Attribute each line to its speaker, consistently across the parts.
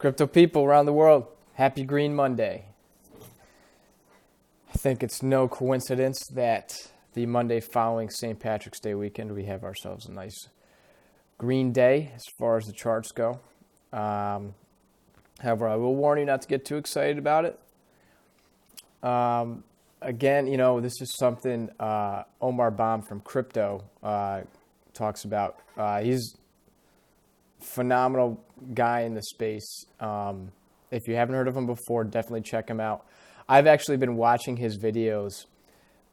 Speaker 1: Crypto people around the world, happy Green Monday. I think it's no coincidence that the Monday following St. Patrick's Day weekend, we have ourselves a nice green day as far as the charts go. However, I will warn you not to get too excited about it. Again, this is something Omar Baum from Crypto talks about. He's a phenomenal guy in the space. If you haven't heard of him before, definitely check him out. I've actually been watching his videos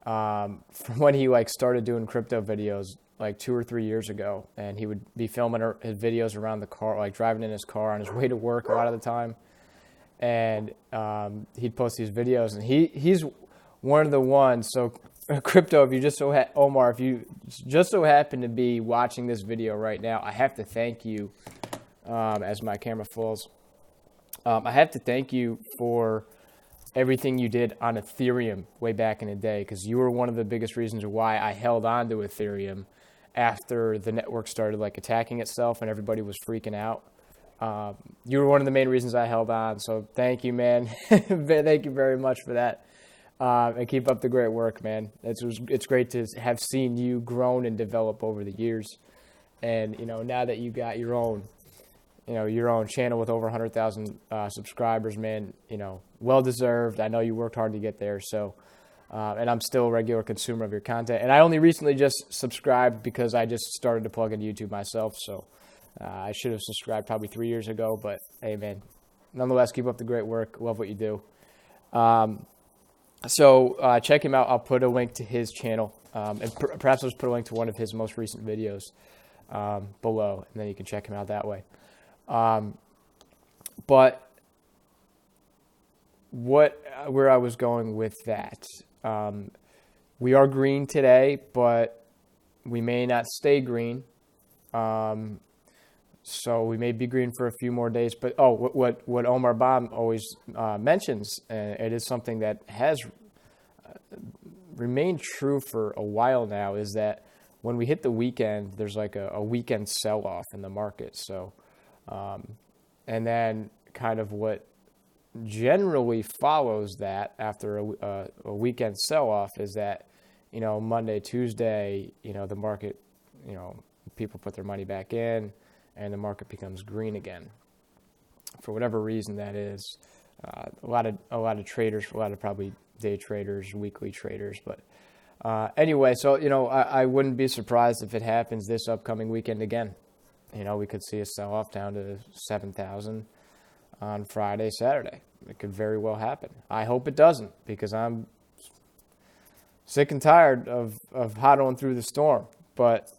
Speaker 1: from when he started doing crypto videos 2 or 3 years ago, and he would be filming his videos around the car, driving in his car on his way to work a lot of the time. And he'd post these videos, and he's one of the ones. So Crypto, if you just so Omar, if you just so happen to be watching this video right now, I have to thank you. As my camera falls, I have to thank you for everything you did on Ethereum way back in the day, because you were one of the biggest reasons why I held on to Ethereum after the network started attacking itself and everybody was freaking out. You were one of the main reasons I held on, so thank you, man. Thank you very much for that. And keep up the great work, man. It's great to have seen you grown and develop over the years. And, now that you got your own channel with over 100,000 subscribers, man, well-deserved. I know you worked hard to get there. So, and I'm still a regular consumer of your content. And I only recently just subscribed because I just started to plug into YouTube myself. So I should have subscribed probably 3 years ago. But, hey, man, nonetheless, keep up the great work. Love what you do. So check him out. I'll put a link to his channel. And perhaps I'll just put a link to one of his most recent videos below. And then you can check him out that way. But where I was going with that, we are green today, but we may not stay green. So we may be green for a few more days. But what Omar Baum always mentions, and it is something that has remained true for a while now, is that when we hit the weekend, there's a weekend sell-off in the market. So. And then kind of what generally follows that after a weekend sell-off is that, Monday, Tuesday, the market, people put their money back in and the market becomes green again. For whatever reason that is, a lot of traders, a lot of probably day traders, weekly traders. But anyway, so, I wouldn't be surprised if it happens this upcoming weekend again. We could see a sell-off down to 7,000 on Friday, Saturday. It could very well happen. I hope it doesn't, because I'm sick and tired of hodling through the storm. But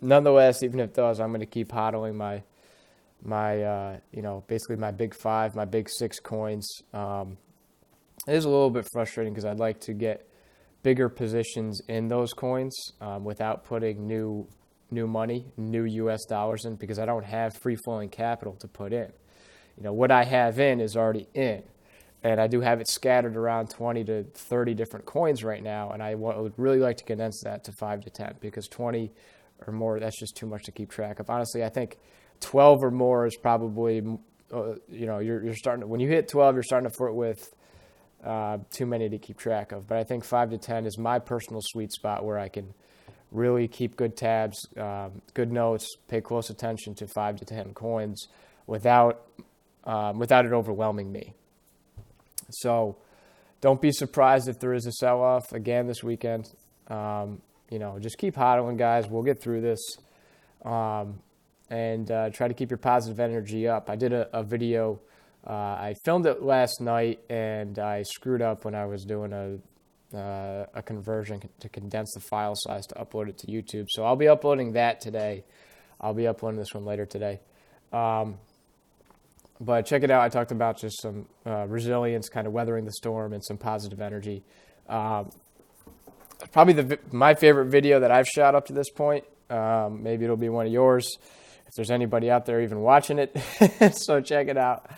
Speaker 1: nonetheless, even if it does, I'm going to keep hodling my basically my big 5, my big 6 coins. It is a little bit frustrating because I'd like to get bigger positions in those coins without putting new money, new U.S. dollars in, because I don't have free-flowing capital to put in. What I have in is already in, and I do have it scattered around 20 to 30 different coins right now, and I would really like to condense that to 5 to 10, because 20 or more, that's just too much to keep track of. Honestly, I think 12 or more is probably, you're starting to, when you hit 12, you're starting to flirt with too many to keep track of. But I think 5 to 10 is my personal sweet spot where I can really keep good tabs, good notes, pay close attention to 5 to 10 coins without it overwhelming me. So don't be surprised if there is a sell-off again this weekend. Just keep hodling, guys. We'll get through this. And try to keep your positive energy up. I did a video. I filmed it last night, and I screwed up when I was doing a conversion to condense the file size to upload it to YouTube. So I'll be uploading that today. I'll be uploading this one later today. But check it out. I talked about just some resilience, kind of weathering the storm, and some positive energy. Probably my favorite video that I've shot up to this point. Maybe it'll be one of yours if there's anybody out there even watching it. So check it out.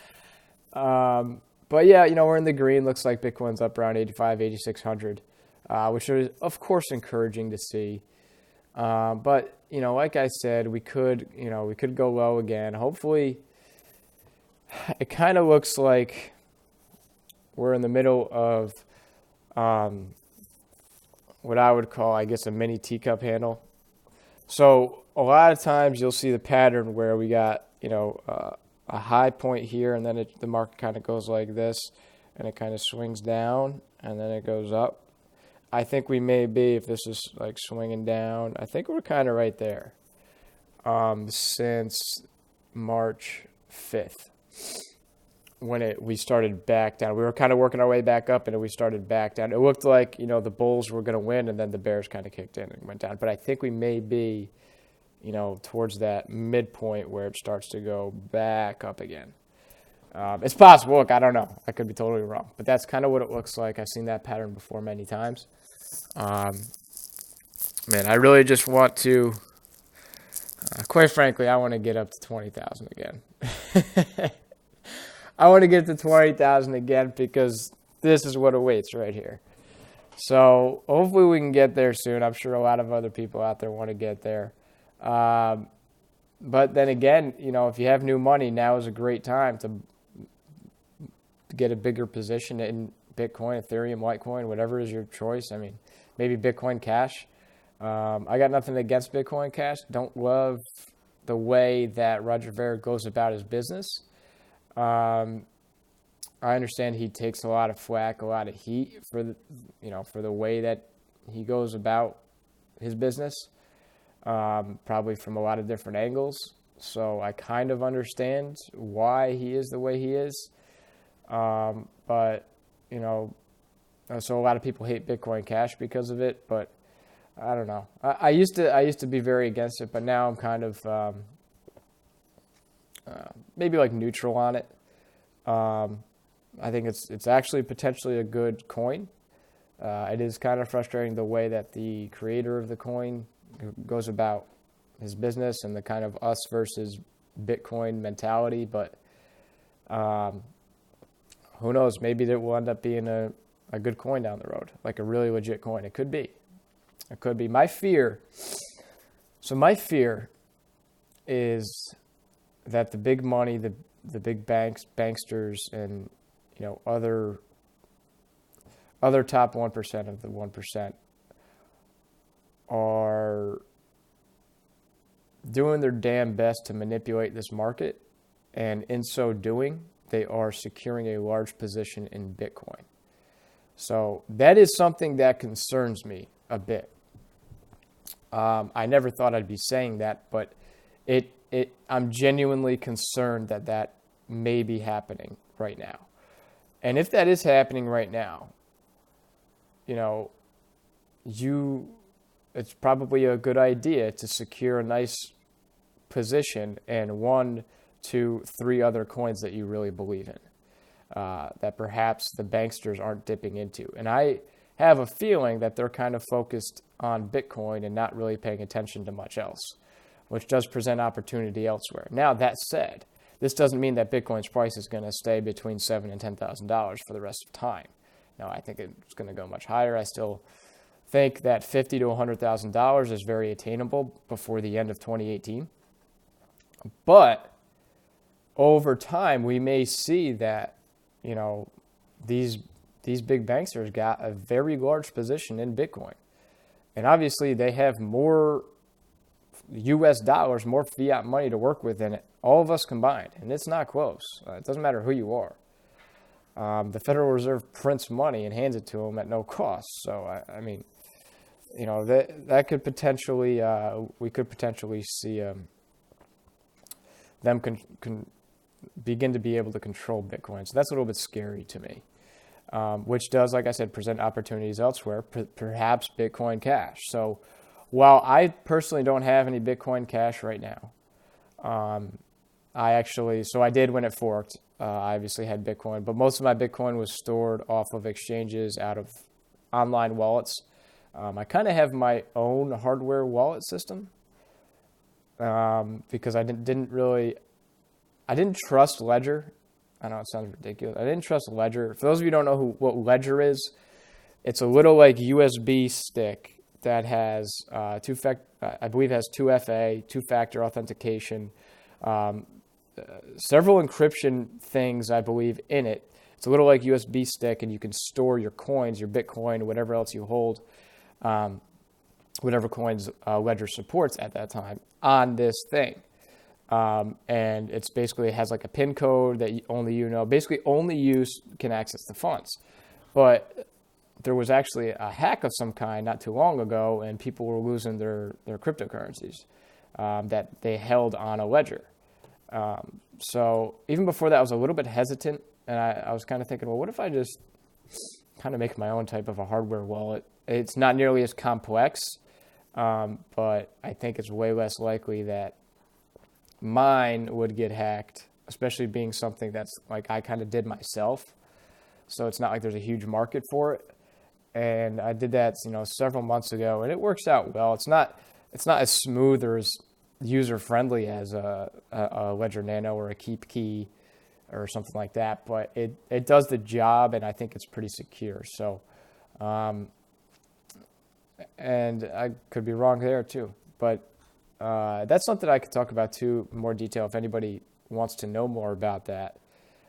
Speaker 1: But yeah, we're in the green. Looks like Bitcoin's up around 8,600, which is, of course, encouraging to see. But, like I said, we could go low again. Hopefully, it kind of looks like we're in the middle of what I would call, I guess, a mini teacup handle. So a lot of times you'll see the pattern where we got, a high point here, and then the market kind of goes like this, and it kind of swings down, and then it goes up. I think we may be, if this is like swinging down, I think we're kind of right there since March 5th. When we started back down. We were kind of working our way back up, and then we started back down. It looked like, the Bulls were going to win, and then the Bears kind of kicked in and went down. But I think we may be, towards that midpoint where it starts to go back up again. It's possible. Look, I don't know. I could be totally wrong. But that's kind of what it looks like. I've seen that pattern before many times. Man, I really just want to, quite frankly, I want to get up to 20,000 again. I want to get to 20,000 again because this is what awaits right here. So hopefully we can get there soon. I'm sure a lot of other people out there want to get there. But then again, if you have new money, now is a great time to get a bigger position in Bitcoin, Ethereum, Litecoin, whatever is your choice. I mean, maybe Bitcoin Cash. I got nothing against Bitcoin Cash. Don't love the way that Roger Ver goes about his business. I understand he takes a lot of flack, a lot of heat for the way that he goes about his business, probably from a lot of different angles. So I kind of understand why he is the way he is. But so a lot of people hate Bitcoin Cash because of it, but I don't know. I used to be very against it, but now I'm kind of, maybe like neutral on it. I think it's actually potentially a good coin. It is kind of frustrating the way that the creator of the coin goes about his business and the kind of us versus Bitcoin mentality. But who knows? Maybe it will end up being a good coin down the road, like a really legit coin. It could be. It could be. My fear is that the big money, the big banks, banksters, and other top 1% of the 1% are doing their damn best to manipulate this market, and in so doing, they are securing a large position in Bitcoin. So that is something that concerns me a bit. I never thought I'd be saying that, but I'm genuinely concerned that may be happening right now. And if that is happening right now, it's probably a good idea to secure a nice position in 1, 2, 3 other coins that you really believe in, that perhaps the banksters aren't dipping into. And I have a feeling that they're kind of focused on Bitcoin and not really paying attention to much else, which does present opportunity elsewhere. Now, that said, this doesn't mean that Bitcoin's price is going to stay between $7,000 and $10,000 for the rest of time. Now, I think it's going to go much higher. I still think that $50,000 to $100,000 is very attainable before the end of 2018. But over time, we may see that, these big banksters got a very large position in Bitcoin. And obviously, they have more U.S. dollars, more fiat money to work with than all of us combined. And it's not close. It doesn't matter who you are. The Federal Reserve prints money and hands it to them at no cost. So, I mean, that could potentially, we could potentially see them begin to be able to control Bitcoin. So that's a little bit scary to me, which does, like I said, present opportunities elsewhere, perhaps Bitcoin Cash. So while I personally don't have any Bitcoin Cash right now, I did when it forked. I obviously had Bitcoin, but most of my Bitcoin was stored off of exchanges out of online wallets. I kind of have my own hardware wallet system because I didn't trust Ledger. I know it sounds ridiculous. I didn't trust Ledger. For those of you who don't know what Ledger is, it's a little like USB stick that has I believe has 2FA, two-factor authentication. several encryption things, I believe, in it. It's a little like USB stick, and you can store your coins, your Bitcoin, whatever else you hold, whatever coins Ledger supports at that time, on this thing. And it's basically, it has like a PIN code that only you know. Basically, only you can access the funds. But there was actually a hack of some kind not too long ago, and people were losing their cryptocurrencies that they held on a ledger. So even before that, I was a little bit hesitant, and I was kind of thinking, well, what if I just kind of make my own type of a hardware wallet? It's not nearly as complex, but I think it's way less likely that mine would get hacked, especially being something that's like I kind of did myself. So it's not like there's a huge market for it. And I did that, several months ago, and it works out well. It's not as smooth or as user friendly as a Ledger Nano or a Keep Key or something like that, but it does the job, and I think it's pretty secure. So, and I could be wrong there too, but that's something I could talk about too in more detail if anybody wants to know more about that.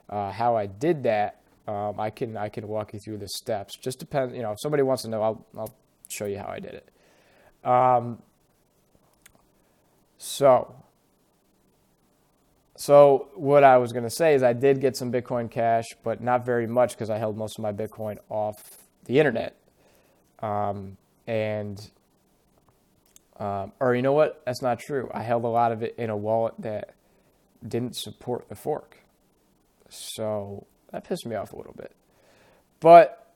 Speaker 1: How I did that, I can walk you through the steps. Just depends, if somebody wants to know, I'll show you how I did it. So what I was going to say is I did get some Bitcoin Cash, but not very much because I held most of my Bitcoin off the internet. Or you know what? That's not true. I held a lot of it in a wallet that didn't support the fork. So that pissed me off a little bit. But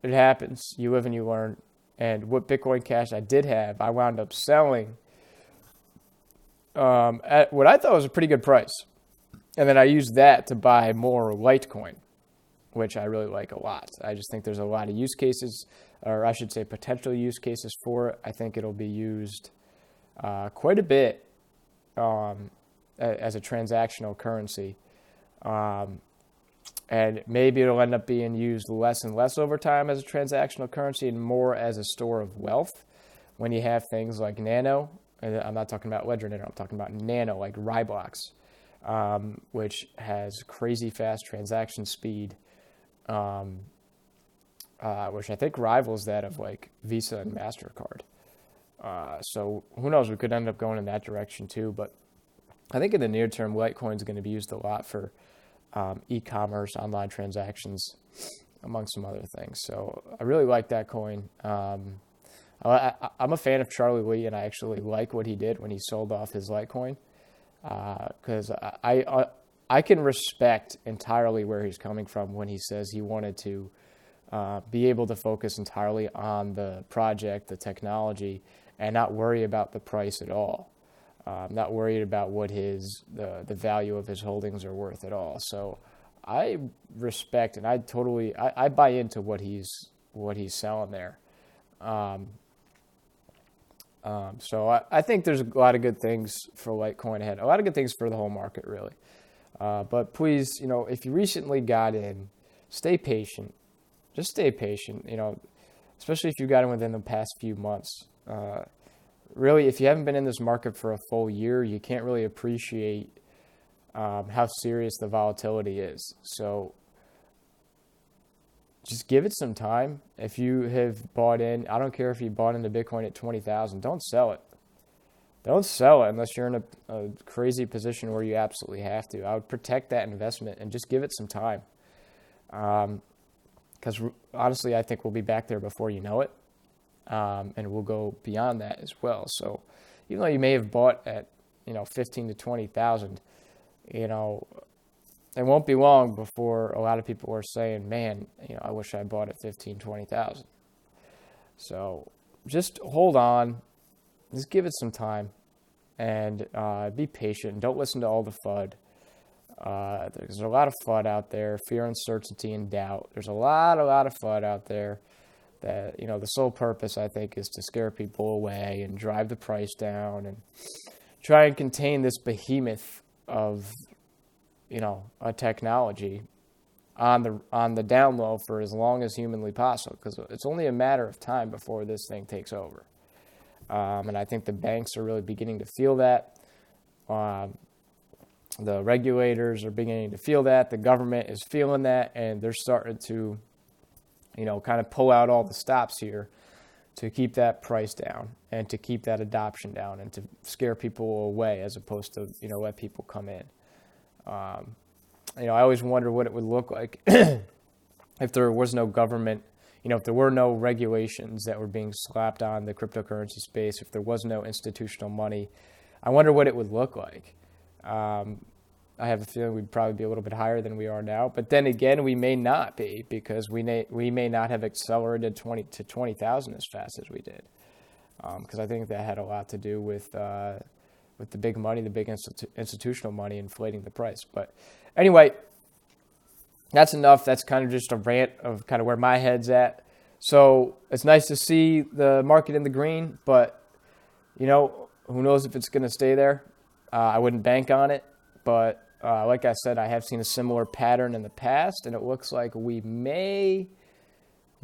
Speaker 1: it happens. You live and you learn. And what Bitcoin Cash I did have, I wound up selling at what I thought was a pretty good price. And then I used that to buy more Litecoin, which I really like a lot. I just think there's a lot of use cases, or I should say potential use cases for it. I think it'll be used quite a bit as a transactional currency. And maybe it'll end up being used less and less over time as a transactional currency and more as a store of wealth when you have things like Nano. And I'm not talking about Ledger Nano, I'm talking about Nano, like Ryblox, which has crazy fast transaction speed, which I think rivals that of like Visa and MasterCard. So who knows, we could end up going in that direction too. But I think in the near term, Litecoin is going to be used a lot for e-commerce, online transactions, among some other things. So I really like that coin. I'm a fan of Charlie Lee, and I actually like what he did when he sold off his Litecoin, because I can respect entirely where he's coming from when he says he wanted to be able to focus entirely on the project, the technology, and not worry about the price at all. Not worried about what the value of his holdings are worth at all. So I respect, and I buy into what he's selling there. So I think there's a lot of good things for Litecoin ahead. A lot of good things for the whole market, really. But please, if you recently got in, stay patient. Just stay patient. Especially if you got in within the past few months. Really, if you haven't been in this market for a full year, you can't really appreciate how serious the volatility is. So just give it some time. If you have bought in, I don't care if you bought into Bitcoin at 20,000, don't sell it. Don't sell it unless you're in a crazy position where you absolutely have to. I would protect that investment and just give it some time. Because honestly, I think we'll be back there before you know it. And we'll go beyond that as well. So even though you may have bought at, 15 to 20,000, it won't be long before a lot of people are saying, man, I wish I bought at 15, 20,000. So just hold on, just give it some time, and be patient. Don't listen to all the FUD. There's a lot of FUD out there, fear, uncertainty, and doubt. There's a lot of FUD out there that, the sole purpose, I think, is to scare people away and drive the price down and try and contain this behemoth of, a technology on the down low for as long as humanly possible, because it's only a matter of time before this thing takes over. And I think the banks are really beginning to feel that. The regulators are beginning to feel that. The government is feeling that, and they're starting to, kind of pull out all the stops here to keep that price down and to keep that adoption down and to scare people away as opposed to, let people come in. I always wonder what it would look like if there was no government, if there were no regulations that were being slapped on the cryptocurrency space, if there was no institutional money. I wonder what it would look like. I have a feeling we'd probably be a little bit higher than we are now. But then again, we may not be, because we may not have accelerated 20,000 as fast as we did. Because I think that had a lot to do with the big money, the big institutional money inflating the price. But anyway, that's enough. That's kind of just a rant of kind of where my head's at. So it's nice to see the market in the green, but, who knows if it's going to stay there. I wouldn't bank on it, but like I said, I have seen a similar pattern in the past, and it looks like we may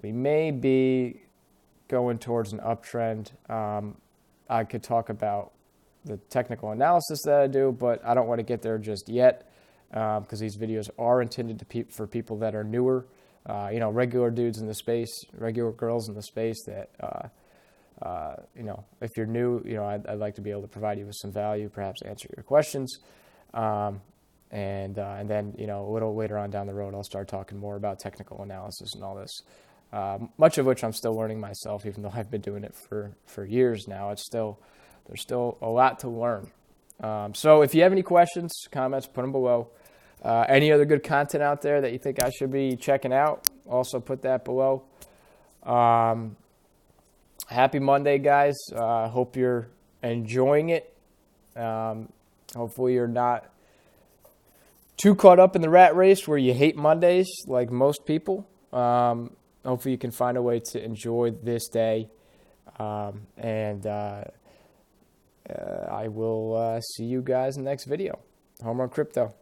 Speaker 1: be going towards an uptrend. I could talk about the technical analysis that I do, but I don't want to get there just yet, because these videos are intended for people that are newer, regular dudes in the space, regular girls in the space that, if you're new, I'd like to be able to provide you with some value, perhaps answer your questions. And then, a little later on down the road, I'll start talking more about technical analysis and all this, much of which I'm still learning myself, even though I've been doing it for years now. There's still a lot to learn. So if you have any questions, comments, put them below. Any other good content out there that you think I should be checking out, also put that below. Happy Monday, guys. Hope you're enjoying it. Hopefully you're not too caught up in the rat race where you hate Mondays like most people. Hopefully you can find a way to enjoy this day. I will see you guys in the next video. Home Run Crypto.